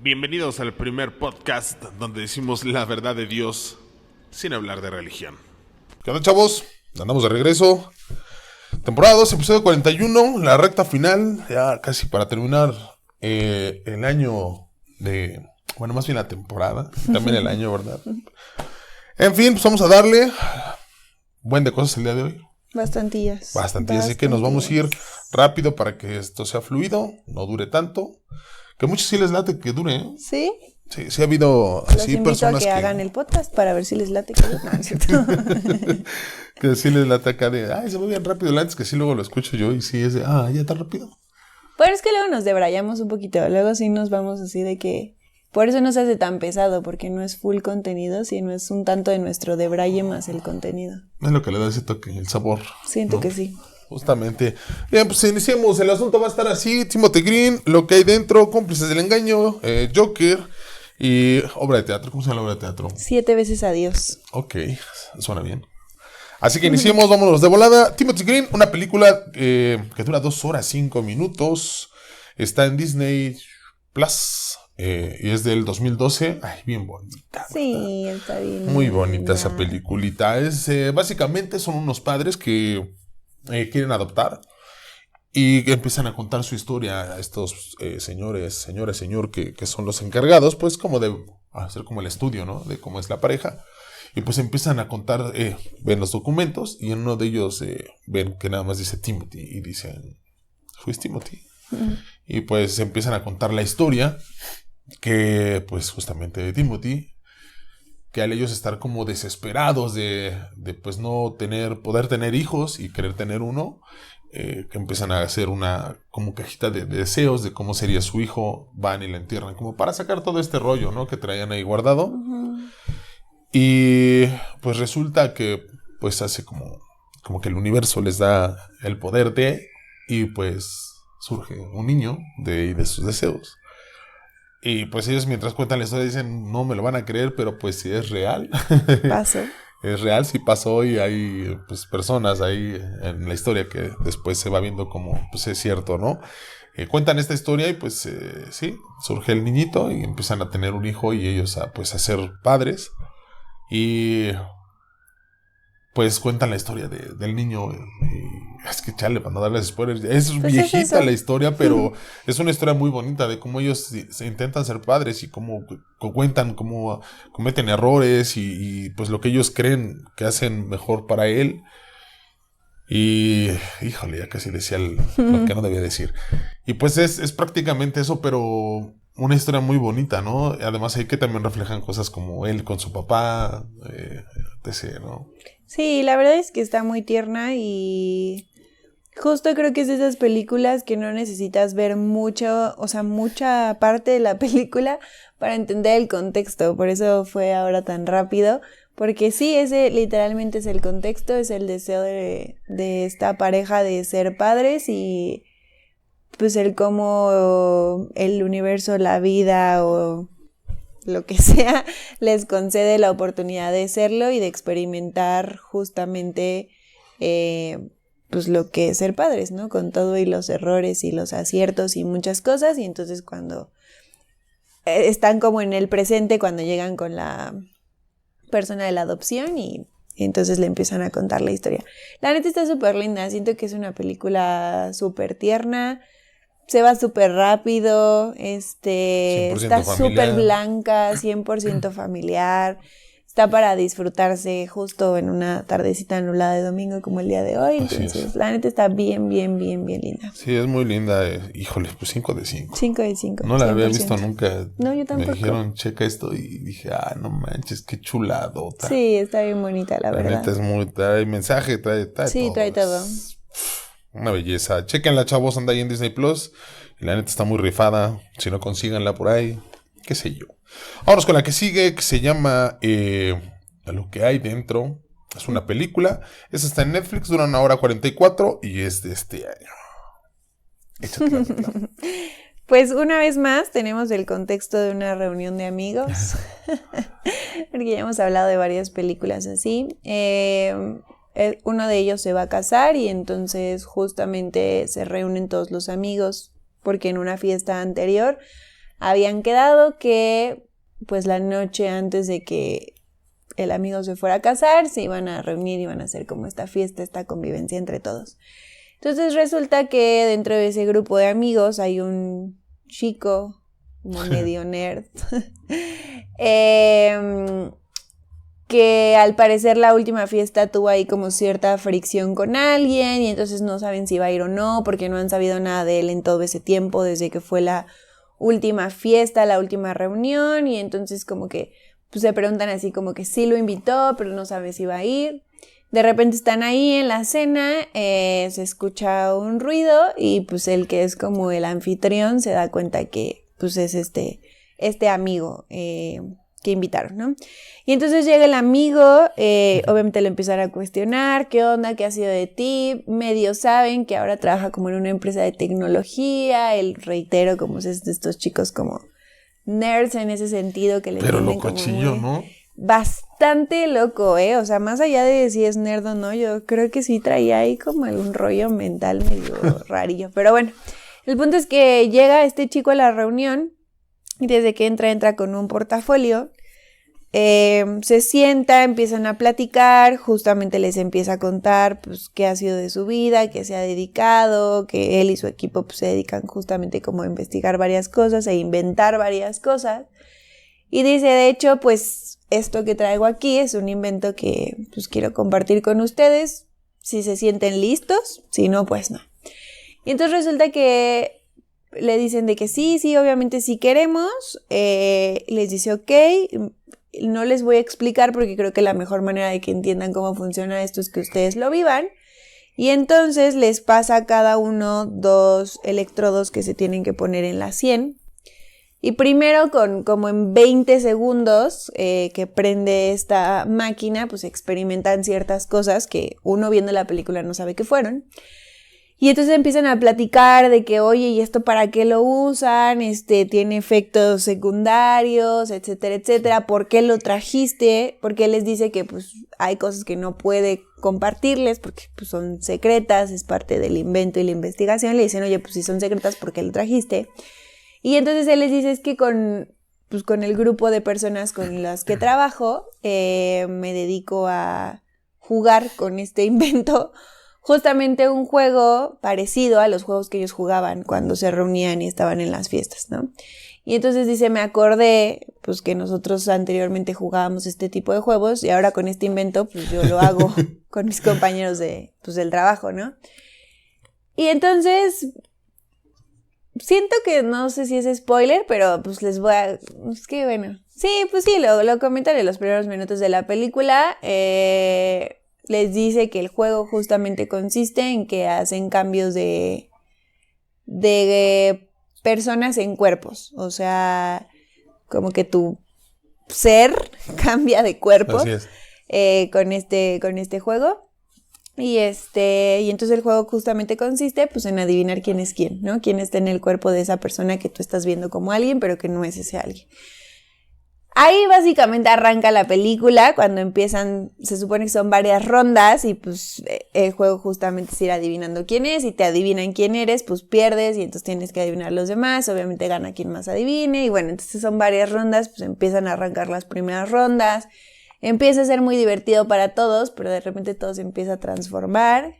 Bienvenidos al primer podcast donde decimos la verdad de Dios sin hablar de religión. ¿Qué onda, chavos? Andamos de regreso. Temporada 2, episodio 41, la recta final, ya casi para terminar el año de... Bueno, más bien la temporada, también el año, ¿verdad? En fin, pues vamos a darle buen de cosas el día de hoy. Bastantillas, así que nos vamos a ir rápido para que esto sea fluido, no dure tanto. Que a muchos sí les late que dure, ¿eh? ¿Sí? Sí ha habido Los así invito personas a que hagan el podcast para ver si les late que dure. No, es cierto. que sí les late acá de, se va bien rápido, antes que sí luego lo escucho yo y sí es de, ya está rápido. Pero es que luego nos debrayamos un poquito, luego sí nos vamos así de que... Por eso no se hace tan pesado, porque no es full contenido, sino es un tanto de nuestro debraye más el contenido. Es lo que le da ese toque, el sabor. Siento, ¿no? Que sí. Justamente. Bien, pues iniciemos. El asunto va a estar así. Timothy Green, lo que hay dentro, cómplices del engaño, Joker y obra de teatro. ¿Cómo se llama la obra de teatro? 7 veces a Dios. Ok, suena bien. Así que iniciemos, vámonos de volada. Timothy Green, una película que dura 2 horas 5 minutos. Está en Disney Plus. Y es del 2012. Ay, bien bonita. Sí, está bien. Muy bonita esa peliculita. Es básicamente son unos padres que quieren adoptar y que empiezan a contar su historia a estos señor, que son los encargados, pues como de hacer como el estudio, ¿no? De cómo es la pareja. Y pues empiezan a contar, ven los documentos y en uno de ellos ven que nada más dice Timothy y dicen, ¿fuiste Timothy? Uh-huh. Y pues empiezan a contar la historia que pues justamente de Timothy, que al ellos estar como desesperados de pues no poder tener hijos y querer tener uno, que empiezan a hacer una como cajita de deseos de cómo sería su hijo, van y la entierran como para sacar todo este rollo, ¿no? Que traían ahí guardado. Uh-huh. Y pues resulta que pues hace como que el universo les da el poder de, y pues surge un niño de sus deseos. Y pues ellos mientras cuentan la historia dicen, no me lo van a creer, pero pues sí es real. Pasó. Es real, sí pasó, y hay pues personas ahí en la historia que después se va viendo como pues es cierto, ¿no? Cuentan esta historia y pues sí, surge el niñito y empiezan a tener un hijo y ellos a ser padres. Y pues cuentan la historia del niño. Es que chale, para no darles spoilers, es pues viejita la historia, pero es una historia muy bonita de cómo ellos se intentan ser padres y cómo cuentan cómo cometen errores y pues lo que ellos creen que hacen mejor para él. Y híjole, ya casi decía lo que no debía decir. Y pues es prácticamente eso, pero una historia muy bonita, ¿no? Además hay que también reflejan cosas como él con su papá, etc., ¿no? Sí, la verdad es que está muy tierna y justo creo que es de esas películas que no necesitas ver mucha parte de la película para entender el contexto, por eso fue ahora tan rápido, porque sí, ese literalmente es el contexto, es el deseo de esta pareja de ser padres y pues el cómo el universo, la vida o lo que sea, les concede la oportunidad de serlo y de experimentar justamente pues lo que es ser padres, ¿no? Con todo y los errores y los aciertos y muchas cosas, y entonces cuando están como en el presente, cuando llegan con la persona de la adopción y entonces le empiezan a contar la historia. La neta está súper linda, siento que es una película súper tierna. Se va súper rápido, está súper blanca, 100% familiar, está para disfrutarse justo en una tardecita nublada de domingo como el día de hoy, entonces la neta está bien linda. Sí, es muy linda, híjole, pues 5 de 5. 5 de 5. No la había visto nunca. No, yo tampoco. Me dijeron, checa esto y dije, no manches, qué chuladota. Sí, está bien bonita, la verdad. La neta es muy, trae mensaje, trae sí, todo. Trae todo. Una belleza. Chequenla, chavos, anda ahí en Disney Plus. Y la neta está muy rifada. Si no, consíganla por ahí. Qué sé yo. Vámonos con la que sigue, que se llama Lo que hay dentro. Es una película. Esa está en Netflix, dura 1 hora 44 y es de este año. Échate. Pues una vez más tenemos el contexto de una reunión de amigos. Porque ya hemos hablado de varias películas así. Uno de ellos se va a casar y entonces justamente se reúnen todos los amigos porque en una fiesta anterior habían quedado que pues la noche antes de que el amigo se fuera a casar, se iban a reunir, iban a hacer como esta fiesta, esta convivencia entre todos. Entonces resulta que dentro de ese grupo de amigos hay un chico como medio nerd que al parecer la última fiesta tuvo ahí como cierta fricción con alguien y entonces no saben si va a ir o no porque no han sabido nada de él en todo ese tiempo desde que fue la última fiesta, la última reunión y entonces como que pues se preguntan así como que sí lo invitó pero no sabe si va a ir. De repente están ahí en la cena, se escucha un ruido y pues el que es como el anfitrión se da cuenta que pues es este amigo que invitaron, ¿no? Y entonces llega el amigo, obviamente lo empiezan a cuestionar, ¿qué onda? ¿Qué ha sido de ti? Medio saben que ahora trabaja como en una empresa de tecnología, él reitero como es de estos chicos como nerds en ese sentido que le pero tienen locochillo, como ¿no? bastante loco, ¿eh? O sea, más allá de si es nerd o no, yo creo que sí traía ahí como algún rollo mental medio rarillo. Pero bueno, el punto es que llega este chico a la reunión y desde que entra con un portafolio, se sienta, empiezan a platicar, justamente les empieza a contar pues qué ha sido de su vida, qué se ha dedicado, que él y su equipo pues se dedican justamente como a investigar varias cosas e inventar varias cosas. Y dice, de hecho, pues esto que traigo aquí es un invento que pues quiero compartir con ustedes, si se sienten listos, si no, pues no. Y entonces resulta que le dicen de que sí, obviamente sí queremos, les dice ok, no les voy a explicar porque creo que la mejor manera de que entiendan cómo funciona esto es que ustedes lo vivan. Y entonces les pasa a cada uno 2 electrodos que se tienen que poner en la sien. Y primero como en 20 segundos que prende esta máquina, pues experimentan ciertas cosas que uno viendo la película no sabe qué fueron. Y entonces empiezan a platicar de que, oye, ¿y esto para qué lo usan? Tiene efectos secundarios, etcétera, etcétera. ¿Por qué lo trajiste? Porque él les dice que pues hay cosas que no puede compartirles porque pues, son secretas, es parte del invento y la investigación. Le dicen, oye, pues si son secretas, ¿por qué lo trajiste? Y entonces él les dice, es que con el grupo de personas con las que trabajo, me dedico a jugar con este invento justamente un juego parecido a los juegos que ellos jugaban cuando se reunían y estaban en las fiestas, ¿no? Y entonces dice, me acordé, pues que nosotros anteriormente jugábamos este tipo de juegos y ahora con este invento, pues yo lo hago con mis compañeros del trabajo, ¿no? Y entonces, siento que no sé si es spoiler, pero pues les voy a... Es que bueno, sí, pues sí, lo comentaré en los primeros minutos de la película. Les dice que el juego justamente consiste en que hacen cambios de personas en cuerpos. O sea, como que tu ser cambia de cuerpo. Así es. Con este juego. Y entonces el juego justamente consiste pues en adivinar quién es quién, ¿no? Quién está en el cuerpo de esa persona que tú estás viendo como alguien, pero que no es ese alguien. Ahí básicamente arranca la película, cuando empiezan, se supone que son varias rondas y pues el juego justamente es ir adivinando quién es y te adivinan quién eres, pues pierdes y entonces tienes que adivinar a los demás, obviamente gana quien más adivine y bueno, entonces son varias rondas, pues empiezan a arrancar las primeras rondas, empieza a ser muy divertido para todos, pero de repente todo se empieza a transformar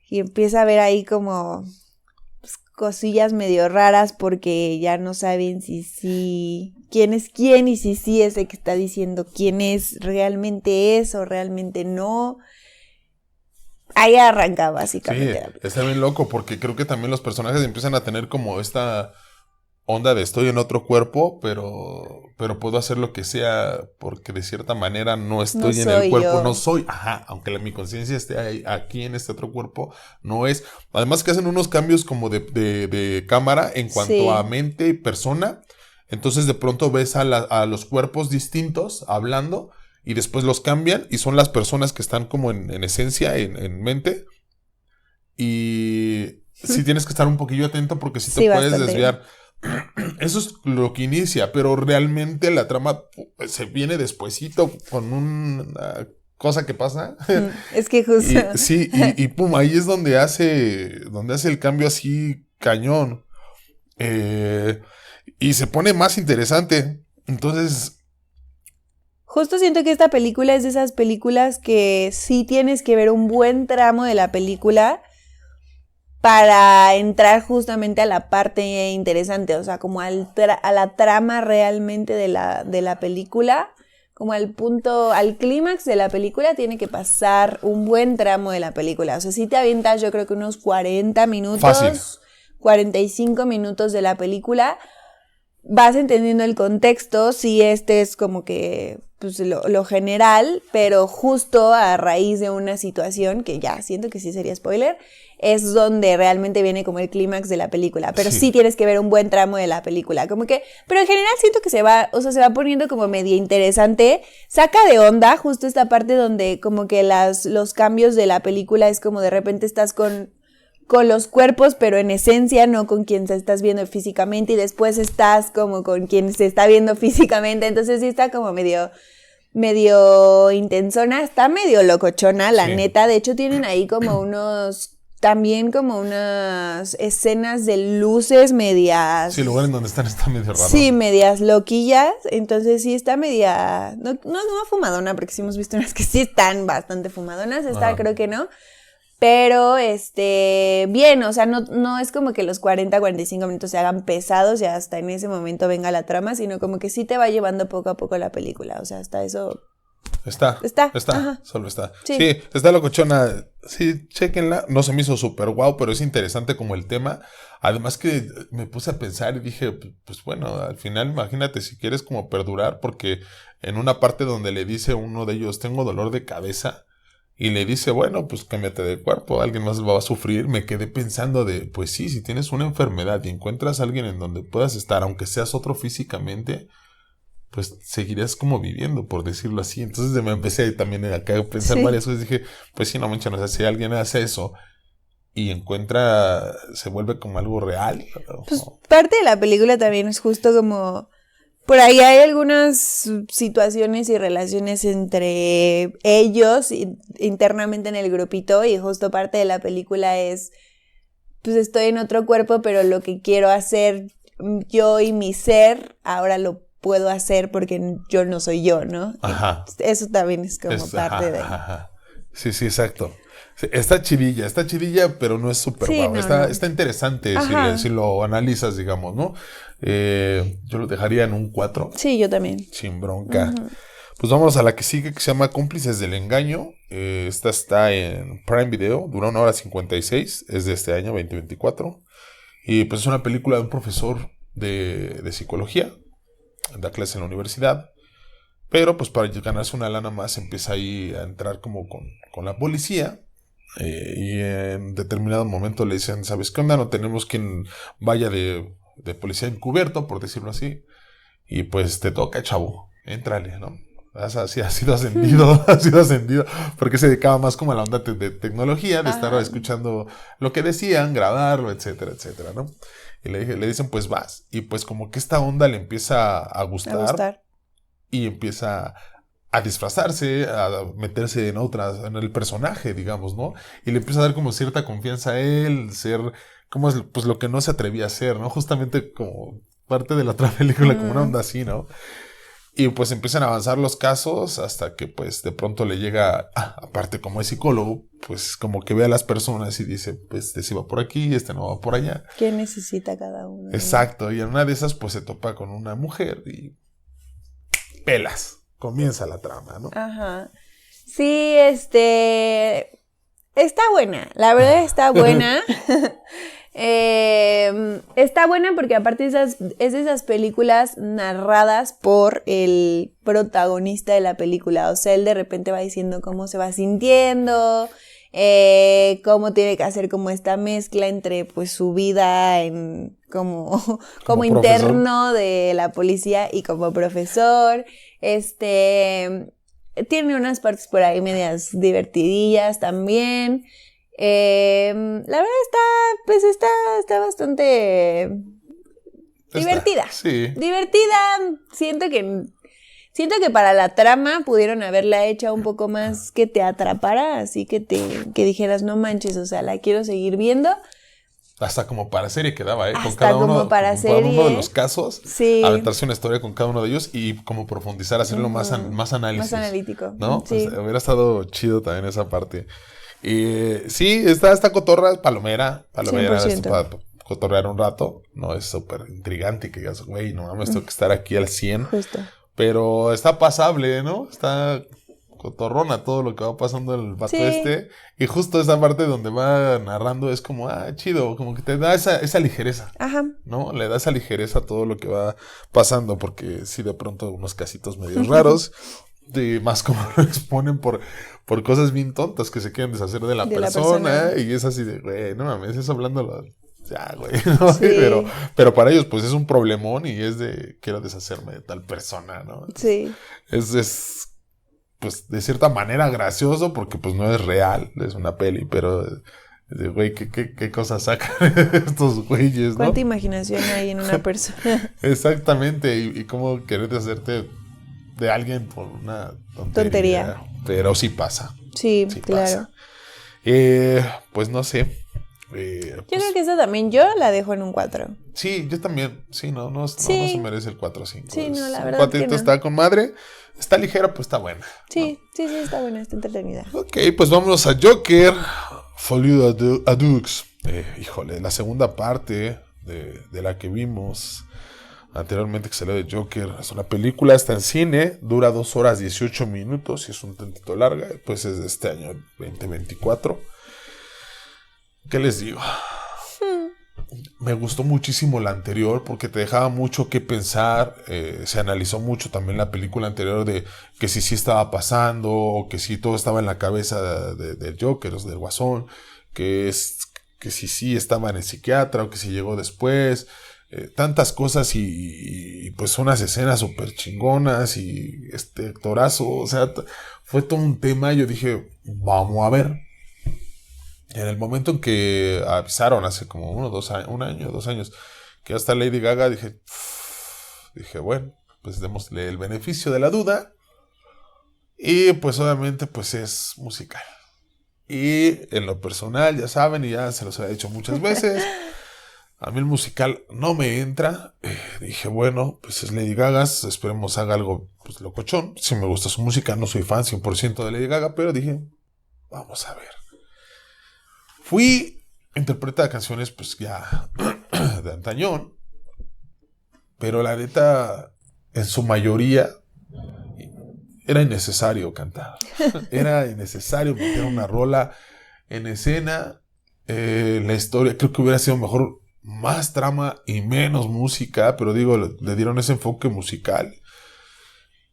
y empieza a haber ahí como cosillas medio raras porque ya no saben si quién es quién y si ese que está diciendo quién es realmente es o realmente no. Ahí arranca básicamente. Sí, está bien loco porque creo que también los personajes empiezan a tener como esta onda de estoy en otro cuerpo, pero puedo hacer lo que sea porque de cierta manera no estoy en el cuerpo, no soy, aunque mi conciencia esté aquí en este otro cuerpo, no es. Además que hacen unos cambios como de cámara en cuanto a mente y persona, entonces de pronto ves a los cuerpos distintos hablando y después los cambian y son las personas que están como en esencia, en mente, y sí tienes que estar un poquillo atento porque sí te puedes desviar. Eso es lo que inicia, pero realmente la trama se viene despuesito con una cosa que pasa. Es que justo. Y pum, ahí es donde hace el cambio así cañón. Y se pone más interesante. Entonces, Justo siento que esta película es de esas películas que sí tienes que ver un buen tramo de la película para entrar justamente a la parte interesante, o sea, como a la trama realmente de la película, como al punto, al clímax de la película tiene que pasar un buen tramo de la película. O sea, si te avientas yo creo que unos 40 minutos, Fácil. 45 minutos de la película, vas entendiendo el contexto, si este es como que pues, lo general, pero justo a raíz de una situación que ya siento que sí sería spoiler, es donde realmente viene como el clímax de la película, pero sí tienes que ver un buen tramo de la película, como que, pero en general siento que se va poniendo como medio interesante, saca de onda justo esta parte donde como que los cambios de la película es como de repente estás con los cuerpos, pero en esencia no con quien se estás viendo físicamente y después estás como con quien se está viendo físicamente, entonces sí está como medio intensona, está medio locochona, la neta, de hecho tienen ahí como también como unas escenas de luces medias. sí, el lugar en donde están está medio raro. Sí, medias loquillas. Entonces sí está media. No fumadona, porque sí hemos visto unas que sí están bastante fumadonas. Esta creo que no. Pero bien, o sea, no es como que los 40-45 minutos se hagan pesados y hasta en ese momento venga la trama, sino como que sí te va llevando poco a poco la película. O sea, hasta eso. Está. Ajá. Solo está. Sí. Sí, está locochona. Sí, chéquenla. No se me hizo súper guau, pero es interesante como el tema. Además que me puse a pensar y dije, pues bueno, al final imagínate si quieres como perdurar, porque en una parte donde le dice uno de ellos, tengo dolor de cabeza, y le dice, bueno, pues cámbiate de cuerpo, alguien más va a sufrir, me quedé pensando pues sí, si tienes una enfermedad y encuentras a alguien en donde puedas estar, aunque seas otro físicamente, pues seguirías como viviendo, por decirlo así. Entonces me empecé también acá a pensar varias cosas. Dije, pues sí, no manches, o sea, si alguien hace eso y se vuelve como algo real. Pues parte de la película también es justo como, por ahí hay algunas situaciones y relaciones entre ellos internamente en el grupito y justo parte de la película es, pues estoy en otro cuerpo, pero lo que quiero hacer yo y mi ser, ahora lo puedo hacer porque yo no soy yo, ¿no? Ajá. Eso también es como parte de... Ajá. Sí, exacto. Sí, está chidilla, pero no es súper guau. Está interesante si lo analizas, digamos, ¿no? Yo lo dejaría en un 4. Sí, yo también. Sin bronca. Pues vamos a la que sigue, que se llama Cómplices del Engaño. Esta está en Prime Video, dura 1 hora 56, es de este año, 2024. Y pues es una película de un profesor de psicología, da clase en la universidad, pero pues para ganarse una lana más empieza ahí a entrar como con la policía, y en determinado momento le dicen, ¿sabes qué onda? No tenemos quien vaya de policía encubierto, por decirlo así, y pues te toca, chavo, éntrale, ¿no? Ha sido ascendido, porque se dedicaba más como a la onda de tecnología, de estar escuchando lo que decían, grabarlo, etcétera, etcétera, ¿no? Y le dicen, pues vas. Y pues como que esta onda le empieza a gustar. Y empieza a disfrazarse, a meterse en el personaje, digamos, ¿no? Y le empieza a dar como cierta confianza a él, ser como es pues lo que no se atrevía a hacer, ¿no? Justamente como parte de la otra película, como una onda así, ¿no? Y pues empiezan a avanzar los casos hasta que pues de pronto le llega, aparte como es psicólogo, pues como que ve a las personas y dice, pues este sí va por aquí, este no va por allá. ¿Qué necesita cada uno? Exacto, y en una de esas pues se topa con una mujer y pelas, comienza la trama, ¿no? Ajá. Sí, está buena, la verdad está buena. Está buena porque aparte es de esas películas narradas por el protagonista de la película. O sea, él de repente va diciendo cómo se va sintiendo, cómo tiene que hacer como esta mezcla entre pues su vida como interno de la policía y como profesor. Tiene unas partes por ahí medias divertidillas también. La verdad está bastante divertida. Sí. Divertida. Siento que para la trama pudieron haberla hecha un poco más que te atrapara, así que dijeras, no manches, o sea, la quiero seguir viendo. Hasta como para serie quedaba, con Hasta cada como uno, para con cada uno de serie. los casos, Sí. aventarse una historia con cada uno de ellos y como profundizar, hacerlo más análisis. Más analítico. ¿No? Sí. Pues, hubiera estado chido también esa parte. Sí, está cotorra, palomera, 100%. para cotorrear un rato. No es súper intrigante que digas, güey, no mames, tengo que estar aquí al 100. Justo. Pero está pasable, ¿no? Está cotorrona todo lo que va pasando en el vato Sí. Y justo esa parte donde va narrando es como, chido, como que te da esa ligereza, Ajá. ¿no? Le da esa ligereza a todo lo que va pasando, porque sí, de pronto unos casitos medio raros, más como lo exponen por cosas bien tontas que se quieren deshacer de la persona, y es así de, güey, no mames, eso hablando ya, güey, ¿no? Sí. Pero para ellos, pues, es un problemón y es de, quiero deshacerme de tal persona, ¿no? Sí. Es pues, de cierta manera gracioso porque, pues, no es real, es una peli, pero, güey, ¿qué cosas sacan estos güeyes, no? ¿Cuánta imaginación hay en una persona? Exactamente, y cómo querer deshacerte de alguien por una tontería. Pero sí pasa. Sí, Pasa. claro. Pues no sé. Yo creo que esa también yo la dejo en un 4. Sí, yo también. Sí, no se merece el 4 o 5. Sí, no, la verdad. 4 está con madre. Está ligera, pues está buena. Sí, ¿no? sí, está buena, está entretenida. Ok, pues vámonos a Joker. Folio a Dux. Híjole, la segunda parte de la que vimos anteriormente que salió de Joker. Es una película, está en cine, dura 2 horas 18 minutos y es un tantito larga. Pues es de este año 2024. ¿Qué les digo? Me gustó muchísimo la anterior porque te dejaba mucho que pensar. Se analizó mucho también la película anterior de que sí estaba pasando, o que sí todo estaba en la cabeza del Joker, o sea, del Guasón, que sí estaba en el psiquiatra o que sí llegó después. Tantas cosas y pues unas escenas súper chingonas y este actorazo. O sea, fue todo un tema. Yo dije, vamos a ver. En el momento en que avisaron hace como 2 años, que hasta Lady Gaga, dije, bueno, pues démosle el beneficio de la duda. Y pues obviamente pues es musical. Y en lo personal, ya saben, y ya se los había dicho muchas veces, a mí el musical no me entra. Dije, bueno, pues es Lady Gaga, esperemos haga algo pues locochón. Si me gusta su música, no soy fan 100% de Lady Gaga, pero dije, vamos a ver. Fui interpreta canciones pues ya de antañón, pero la neta, en su mayoría, era innecesario cantar. Era innecesario meter una rola en escena. La historia, creo que hubiera sido mejor más trama y menos música, pero digo, le dieron ese enfoque musical.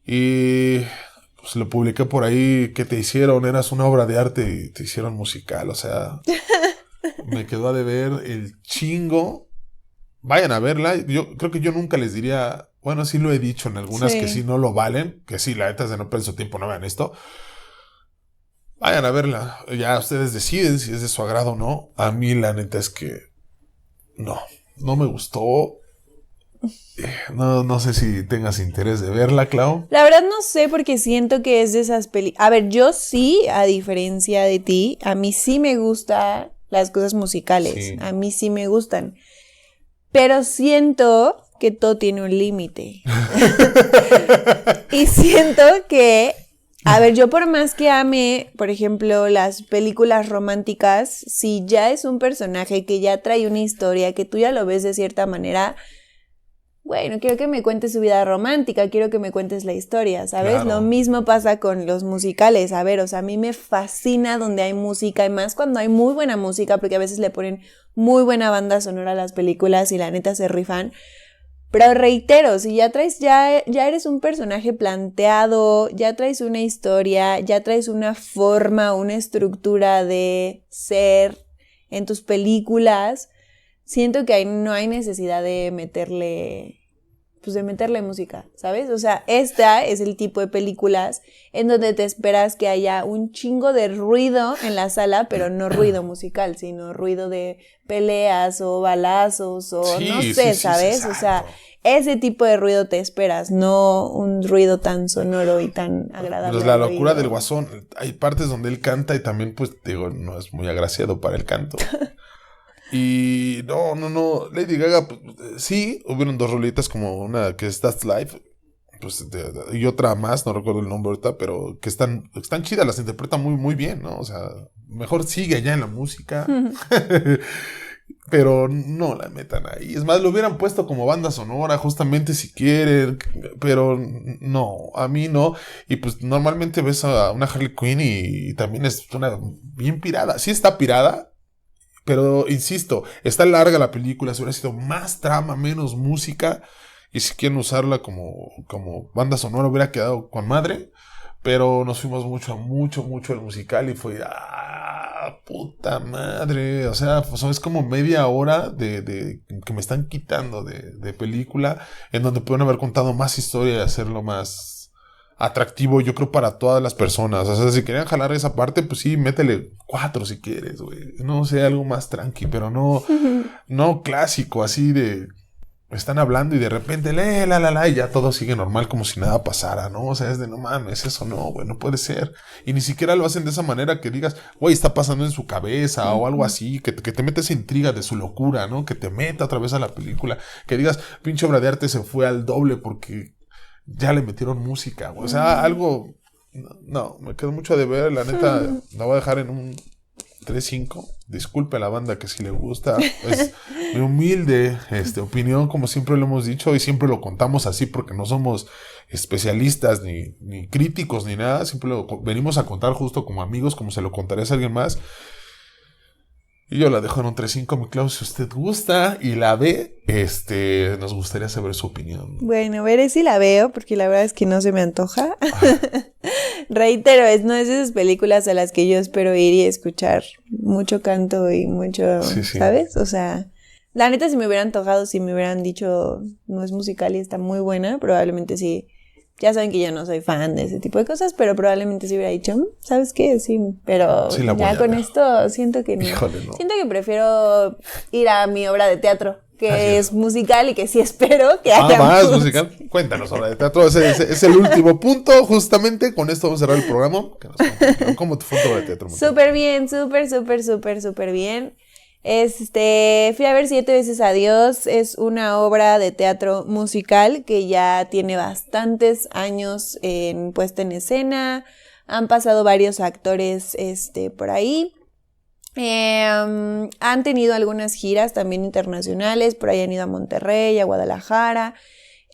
Y pues lo publiqué por ahí. ¿Qué te hicieron? Eras una obra de arte y te hicieron musical. O sea, me quedó a deber el chingo. Vayan a verla. Yo creo que yo nunca les diría, bueno, sí lo he dicho en algunas que sí no lo valen, que sí, la neta es de no perder su tiempo, no vean esto. Vayan a verla. Ya ustedes deciden si es de su agrado o no. A mí la neta es que no me gustó. No sé si tengas interés de verla, Clau. La verdad no sé, porque siento que es de esas películas. A ver, yo sí, a diferencia de ti, a mí sí me gustan las cosas musicales. Sí. A mí sí me gustan. Pero siento que todo tiene un límite. Y siento que, a ver, yo por más que ame, por ejemplo, las películas románticas, si ya es un personaje que ya trae una historia, que tú ya lo ves de cierta manera, bueno, quiero que me cuentes su vida romántica, quiero que me cuentes la historia, ¿sabes? Claro. Lo mismo pasa con los musicales. A ver, o sea, a mí me fascina donde hay música, y más cuando hay muy buena música, porque a veces le ponen muy buena banda sonora a las películas y la neta se rifan. Pero reitero, si ya traes, ya eres un personaje planteado, ya traes una historia, ya traes una forma, una estructura de ser en tus películas, siento que ahí no hay necesidad de meterle música, ¿sabes? O sea, esta es el tipo de películas en donde te esperas que haya un chingo de ruido en la sala, pero no ruido musical, sino ruido de peleas o balazos o sí, no sé, ¿sabes? Sí, o sea, ese tipo de ruido te esperas, no un ruido tan sonoro y tan agradable. Pues la locura del Guasón, hay partes donde él canta y también, pues, digo, no es muy agraciado para el canto. Y no. Lady Gaga, pues, sí, hubieron 2 rolitas, como una que es That's Life, pues, y otra más, no recuerdo el nombre ahorita, pero que están chidas, las interpreta muy, muy bien, ¿no? O sea, mejor sigue allá en la música. Pero no la metan ahí. Es más, lo hubieran puesto como banda sonora, justamente si quieren. Pero no, a mí no. Y pues normalmente ves a una Harley Quinn y también es una bien pirada. Sí está pirada, pero insisto, está larga la película. Si hubiera sido más trama, menos música. Y si quieren usarla como banda sonora, hubiera quedado con madre. Pero nos fuimos mucho el musical y fue, puta madre. O sea, pues es como media hora de que me están quitando de película, en donde pueden haber contado más historia y hacerlo más atractivo, yo creo, para todas las personas. O sea, si querían jalar esa parte, pues sí, métele 4 si quieres, güey. No sé, algo más tranqui, pero no clásico, así de... Están hablando y de repente, y ya todo sigue normal como si nada pasara, ¿no? O sea, es de no mames, eso no, güey, no puede ser. Y ni siquiera lo hacen de esa manera que digas, güey, está pasando en su cabeza o algo así, que te mete esa intriga de su locura, ¿no? Que te meta otra vez a la película, que digas, pinche obra de arte se fue al doble porque ya le metieron música, güey. O sea, algo, no, me quedó mucho de ver, la neta, la voy a dejar en un 3-5. Disculpe a la banda que si le gusta. Es mi humilde opinión, como siempre lo hemos dicho y siempre lo contamos así porque no somos especialistas ni críticos ni nada. Siempre lo venimos a contar justo como amigos, como se lo contaría a alguien más. Y yo la dejo en un 3-5, mi Clau, si usted gusta y la ve, nos gustaría saber su opinión. Bueno, veré si la veo, porque la verdad es que no se me antoja. Reitero, no es de esas películas a las que yo espero ir y escuchar mucho canto y mucho, Sí. ¿sabes? O sea, la neta, si me hubiera antojado, si me hubieran dicho no es musical y está muy buena, probablemente sí. Ya saben que yo no soy fan de ese tipo de cosas, pero probablemente sí hubiera dicho, ¿sabes qué? Sí, pero Sí, la ya con ver. esto siento que no. Híjole, no. Siento que prefiero ir a mi obra de teatro, que es musical y que sí espero que haya más musical. Cuéntanos, obra de teatro. Ese es el último punto. Justamente con esto vamos a cerrar el programa. Que nos cuenten, ¿cómo te fue tu obra de teatro? Súper bien, súper bien. Fui a ver 7 veces a Dios. Es una obra de teatro musical que ya tiene bastantes años puesta en escena. Han pasado varios actores por ahí. Han tenido algunas giras también internacionales. Por ahí han ido a Monterrey, a Guadalajara.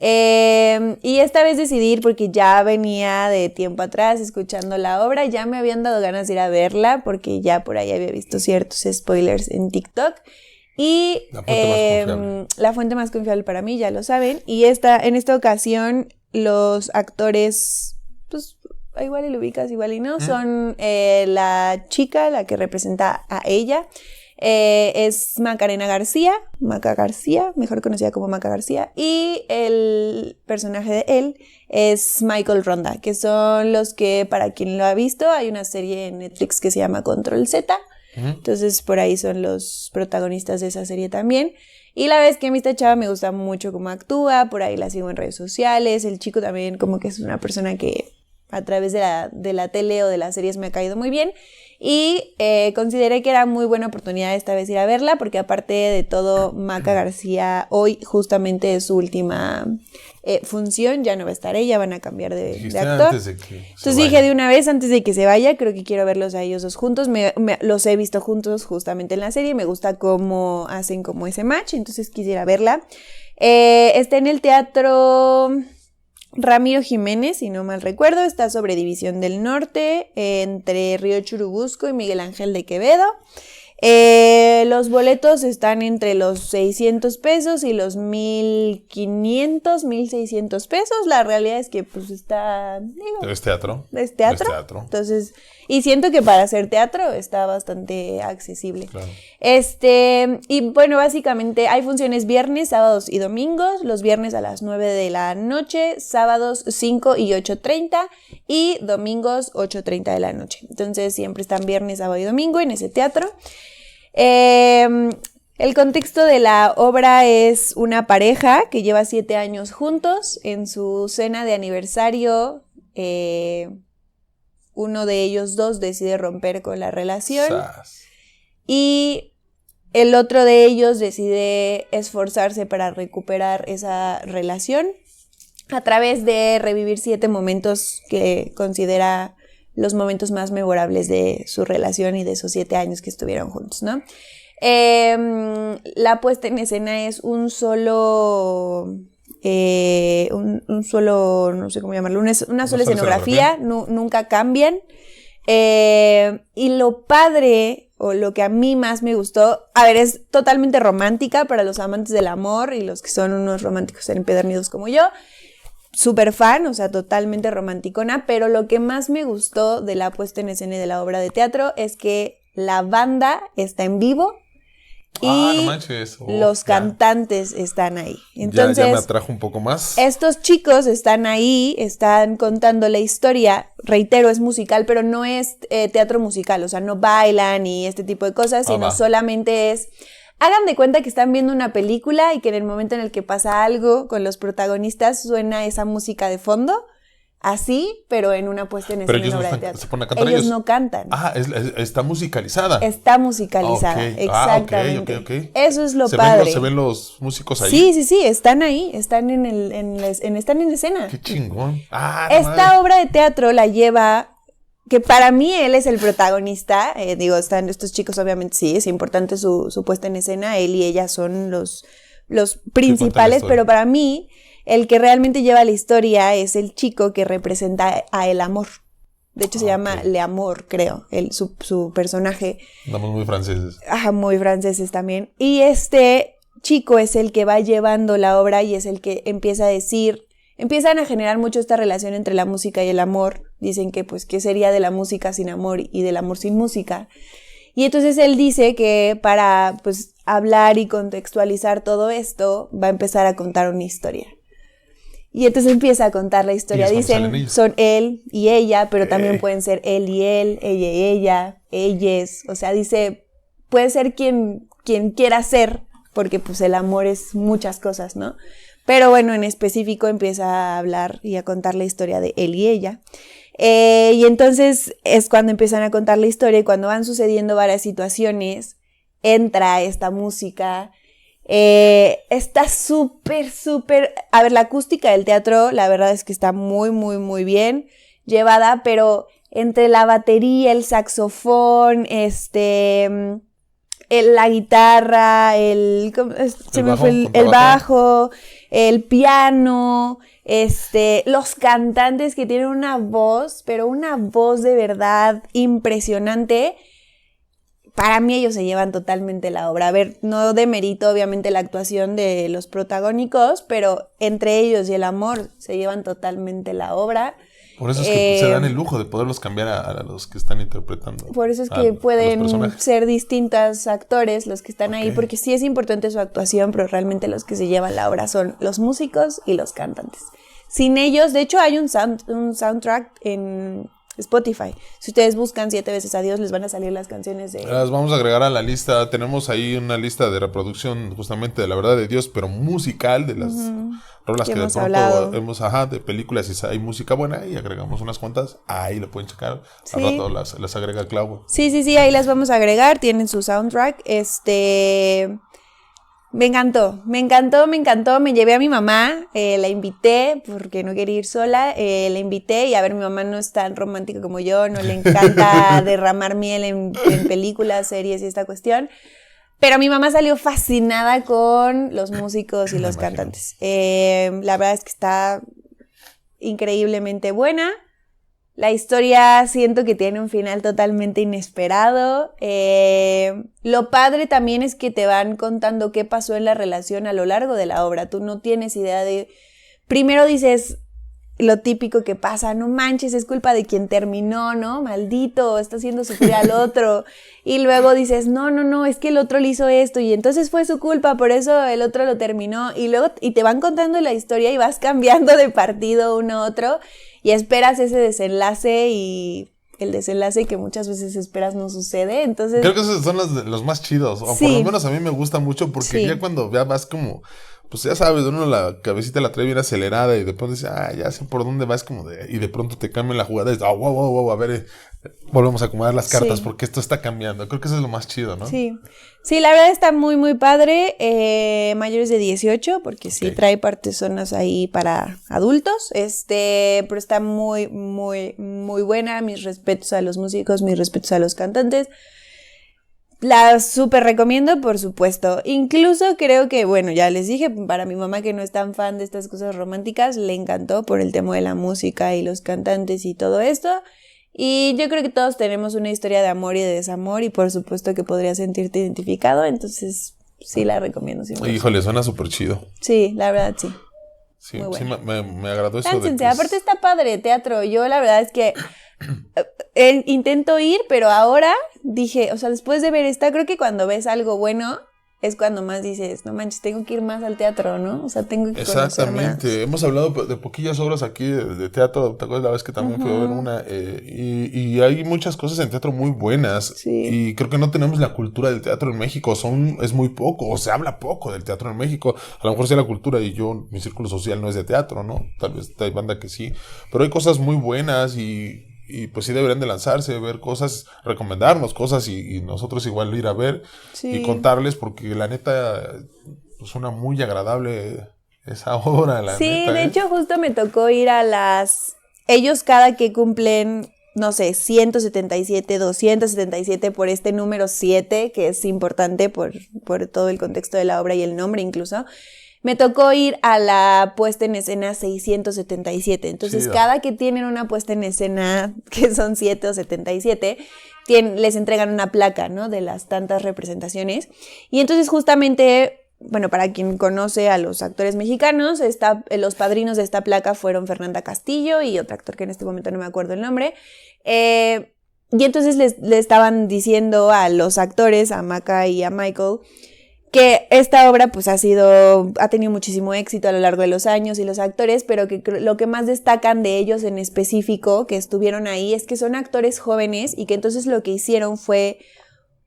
Y esta vez decidí ir porque ya venía de tiempo atrás escuchando la obra, ya me habían dado ganas de ir a verla porque ya por ahí había visto ciertos spoilers en TikTok y la fuente más confiable para mí, ya lo saben, y en esta ocasión los actores, pues igual y lo ubicas, igual y no, son la chica, la que representa a ella. Es Macarena García, Maca García, mejor conocida como Maca García, y el personaje de él es Michael Ronda, que son los que, para quien lo ha visto, hay una serie en Netflix que se llama Control Z, entonces por ahí son los protagonistas de esa serie también. Y la verdad es que a mí esta chava me gusta mucho cómo actúa, por ahí la sigo en redes sociales, el chico también como que es una persona que a través de la tele o de las series me ha caído muy bien. Y consideré que era muy buena oportunidad esta vez ir a verla, porque aparte de todo, Maca García hoy justamente es su última función, ya no va a estar ella, van a cambiar de actor. Antes de que Entonces dije de una vez, antes de que se vaya, creo que quiero verlos a ellos dos juntos, los he visto juntos justamente en la serie, me gusta cómo hacen como ese match, entonces quisiera verla. Está en el teatro Ramiro Jiménez, si no mal recuerdo, está sobre División del Norte, entre Río Churubusco y Miguel Ángel de Quevedo. Los boletos están entre los 600 pesos y los 1,500, 1,600 pesos. La realidad es que pues está... ¿Es teatro? ¿Es teatro? Es teatro. Entonces, y siento que para hacer teatro está bastante accesible. Claro. Y bueno, básicamente hay funciones viernes, sábados y domingos. Los viernes a las 9 de la noche, sábados 5 y 8:30 y domingos 8:30 de la noche. Entonces siempre están viernes, sábado y domingo en ese teatro. El contexto de la obra es una pareja que lleva 7 años juntos. En su cena de aniversario, uno de ellos dos decide romper con la relación. Sas. Y el otro de ellos decide esforzarse para recuperar esa relación a través de revivir 7 momentos que considera los momentos más memorables de su relación y de esos 7 años que estuvieron juntos, ¿no? La puesta en escena es un solo, no sé cómo llamarlo, una sola escenografía, nunca cambian. Y lo padre, o lo que a mí más me gustó, a ver, es totalmente romántica para los amantes del amor y los que son unos románticos empedernidos como yo. Súper fan, o sea, totalmente romanticona, pero lo que más me gustó de la puesta en escena y de la obra de teatro es que la banda está en vivo y no manches. los cantantes están ahí. Entonces, ya me atrajo un poco más. Estos chicos están ahí, están contando la historia, reitero, es musical, pero no es teatro musical, o sea, no bailan y este tipo de cosas, sino solamente es... Hagan de cuenta que están viendo una película y que en el momento en el que pasa algo con los protagonistas suena esa música de fondo, así, pero en una puesta en escena en obra de teatro. ¿Se ponen a cantar ellos no cantan. Está musicalizada. Está musicalizada, exactamente. Okay. Eso es lo padre. ¿Se ven los músicos ahí? Sí, están ahí, están están en escena. Qué chingón. Esta obra de teatro la lleva... que para mí él es el protagonista, están estos chicos, obviamente sí, es importante su puesta en escena, él y ella son los principales, pero para mí el que realmente lleva la historia es el chico que representa a el amor. De hecho se llama Le Amor, creo, su personaje. Andamos muy franceses. Ajá, muy franceses también. Y este chico es el que va llevando la obra y es el que empieza a decir... Empiezan a generar mucho esta relación entre la música y el amor. Dicen que, pues, ¿qué sería de la música sin amor y del amor sin música? Y entonces él dice que para, pues, hablar y contextualizar todo esto, va a empezar a contar una historia. Y entonces empieza a contar la historia. Dicen, son él y ella, pero también pueden ser él y él, ella y ella, ellas. O sea, dice, puede ser quien quiera ser, porque, pues, el amor es muchas cosas, ¿no? Pero bueno, en específico empieza a hablar y a contar la historia de él y ella. Y entonces es cuando empiezan a contar la historia y cuando van sucediendo varias situaciones, entra esta música. Está súper... A ver, la acústica del teatro, la verdad es que está muy, muy, muy bien llevada, pero entre la batería, el saxofón, la guitarra, el bajo, el piano, los cantantes que tienen una voz, pero una voz de verdad impresionante. Para mí ellos se llevan totalmente la obra. A ver, no demerito obviamente la actuación de los protagónicos, pero entre ellos y el amor se llevan totalmente la obra. Por eso es que se dan el lujo de poderlos cambiar a los que están interpretando. Por eso es que pueden ser distintos actores los que están ahí, porque sí es importante su actuación, pero realmente los que se llevan la obra son los músicos y los cantantes. Sin ellos, de hecho hay un soundtrack en Spotify. Si ustedes buscan 7 veces a Dios, les van a salir las canciones de... Las vamos a agregar a la lista. Tenemos ahí una lista de reproducción justamente de la verdad de Dios, pero musical, de las rolas que de pronto hemos, de películas, y hay música buena y agregamos unas cuantas. Ahí lo pueden checar. Sí. Al rato las agrega Clau. Sí, ahí las vamos a agregar. Tienen su soundtrack. Me encantó. Me llevé a mi mamá, la invité porque no quería ir sola, la invité y a ver, mi mamá no es tan romántica como yo, no le encanta derramar miel en películas, series y esta cuestión, pero mi mamá salió fascinada con los músicos y los cantantes. La verdad es que está increíblemente buena. La historia siento que tiene un final totalmente inesperado. Lo padre también es que te van contando qué pasó en la relación a lo largo de la obra. Tú no tienes idea de... Primero dices lo típico que pasa, no manches, es culpa de quien terminó, ¿no? Maldito, está haciendo sufrir al otro. Y luego dices, no, es que el otro le hizo esto y entonces fue su culpa, por eso el otro lo terminó. Y te van contando la historia y vas cambiando de partido uno a otro. Y esperas ese desenlace y el desenlace que muchas veces esperas no sucede, entonces... Creo que esos son los más chidos, o por lo menos a mí me gusta mucho porque ya cuando ya vas como pues ya sabes, uno la cabecita la trae bien acelerada y de pronto dice, ya sé por dónde vas, y de pronto te cambian la jugada y dices, wow, a ver, volvemos a acomodar las cartas porque esto está cambiando. Creo que eso es lo más chido, ¿no? Sí, la verdad está muy, muy padre. Mayores de 18, porque sí trae partes zonas ahí para adultos. Pero está muy, muy, muy buena. Mis respetos a los músicos, mis respetos a los cantantes. La súper recomiendo, por supuesto. Incluso creo que, bueno, ya les dije, para mi mamá que no es tan fan de estas cosas románticas, le encantó por el tema de la música y los cantantes y todo esto. Y yo creo que todos tenemos una historia de amor y de desamor y por supuesto que podrías sentirte identificado, entonces sí la recomiendo. Híjole, suena súper chido. Sí, la verdad sí. Sí, sí me agradó eso. Cánsense, aparte está padre teatro. Yo la verdad es que intento ir, pero ahora dije, o sea, después de ver esta, creo que cuando ves algo bueno es cuando más dices, no manches, tengo que ir más al teatro, ¿no? O sea, tengo que conocer más. Hemos hablado de poquillas obras aquí de teatro. ¿Te acuerdas la vez que también fui a ver una? Y hay muchas cosas en teatro muy buenas. Sí. Y creo que no tenemos la cultura del teatro en México. Es muy poco, o se habla poco del teatro en México. A lo mejor sí la cultura y mi círculo social no es de teatro, ¿no? Tal vez hay banda que sí. Pero hay cosas muy buenas y pues sí deberían de lanzarse, ver cosas, recomendarnos cosas y nosotros igual ir a ver y contarles, porque la neta suena muy agradable esa obra, la neta. Sí, de hecho justo me tocó ir a ellos cada que cumplen, no sé, 177, 277 por este número 7, que es importante por todo el contexto de la obra y el nombre incluso. Me tocó ir a la puesta en escena 677. Entonces, cada que tienen una puesta en escena, que son 7 o 77, les entregan una placa, ¿no? De las tantas representaciones. Y entonces, justamente, bueno, para quien conoce a los actores mexicanos, los padrinos de esta placa fueron Fernanda Castillo y otro actor que en este momento no me acuerdo el nombre. Y entonces le estaban diciendo a los actores, a Maca y a Michael, que esta obra pues ha tenido muchísimo éxito a lo largo de los años y los actores, pero que lo que más destacan de ellos en específico que estuvieron ahí es que son actores jóvenes y que entonces lo que hicieron fue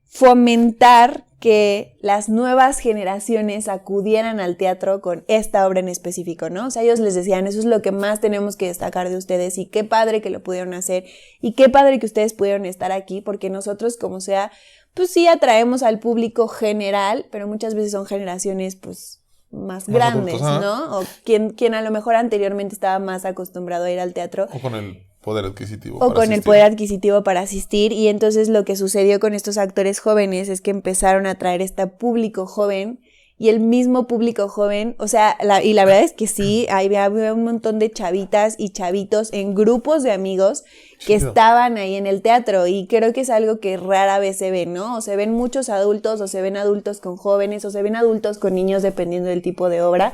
fomentar que las nuevas generaciones acudieran al teatro con esta obra en específico, ¿no? O sea, ellos les decían, eso es lo que más tenemos que destacar de ustedes y qué padre que lo pudieron hacer y qué padre que ustedes pudieron estar aquí, porque nosotros, como sea, pues sí atraemos al público general, pero muchas veces son generaciones pues más grandes, adultos, ¿no? O quien a lo mejor anteriormente estaba más acostumbrado a ir al teatro. O con el poder adquisitivo. O con el poder adquisitivo para asistir. Y entonces lo que sucedió con estos actores jóvenes es que empezaron a atraer este público joven. Y el mismo público joven, o sea, y la verdad es que sí, había un montón de chavitas y chavitos en grupos de amigos que estaban ahí en el teatro, y creo que es algo que rara vez se ve, ¿no? O se ven muchos adultos, o se ven adultos con jóvenes, o se ven adultos con niños, dependiendo del tipo de obra,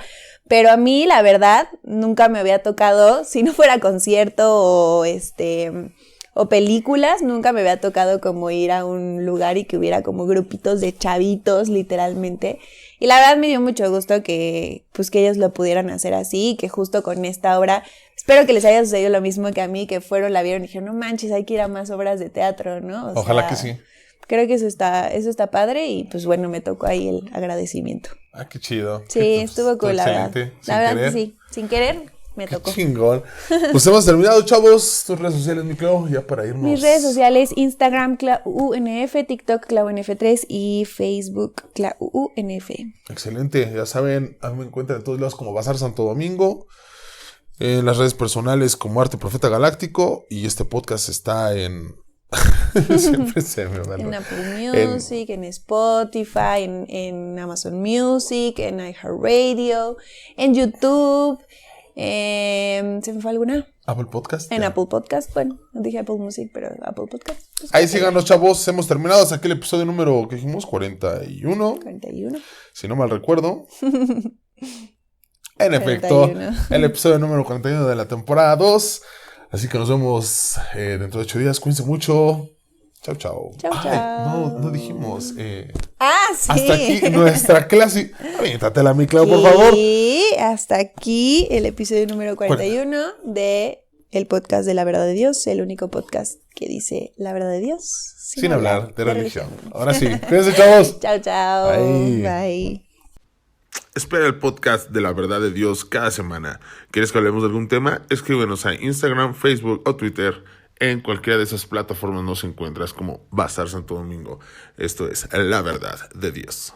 pero a mí, la verdad, nunca me había tocado, si no fuera concierto o películas, nunca me había tocado como ir a un lugar y que hubiera como grupitos de chavitos, literalmente. Y la verdad me dio mucho gusto que ellos lo pudieran hacer así, y que justo con esta obra, espero que les haya sucedido lo mismo que a mí, que la vieron y dijeron, no manches, hay que ir a más obras de teatro, ¿no? Ojalá que sí. Creo que eso está padre, y pues bueno, me tocó ahí el agradecimiento. Qué chido. Sí, estuvo cool, la verdad. La verdad que sí, sin querer. Me tocó. Chingón. Pues hemos terminado, chavos. Tus redes sociales, mi Clau, ya para irnos. Mis redes sociales, Instagram, ClauUNF, TikTok, ClauNF3 y Facebook, ClauUNF. Excelente. Ya saben, a mí me encuentran en todos lados como Bazar Santo Domingo. En las redes personales como Arte Profeta Galáctico. Y este podcast está en... Siempre se me va. En Apple Music, en Spotify, en Amazon Music, en iHeartRadio, en YouTube... ¿se me fue alguna? Apple Podcast. En Apple Podcast, bueno, no dije Apple Music, pero Apple Podcast. Pues ahí síganos, chavos. Hemos terminado hasta aquí el episodio número que dijimos, 41. 41. Si no mal recuerdo. En efecto, 41. El episodio número 41 de la temporada 2. Así que nos vemos dentro de 8 días. Cuídense mucho. Chao, chao. Chao, chao. No dijimos. Sí. Hasta aquí nuestra clase. Aviéntatela, mi Clau, por favor. Sí, hasta aquí el episodio número 41 de el podcast de La Verdad de Dios, el único podcast que dice la verdad de Dios sin hablar de religión. Ahora sí. Cuídense, chavos. Chao, chao. Bye. Bye. Espera el podcast de la verdad de Dios cada semana. ¿Quieres que hablemos de algún tema? Escríbenos a Instagram, Facebook o Twitter. En cualquiera de esas plataformas nos encuentras como Bazar Santo Domingo. Esto es la verdad de Dios.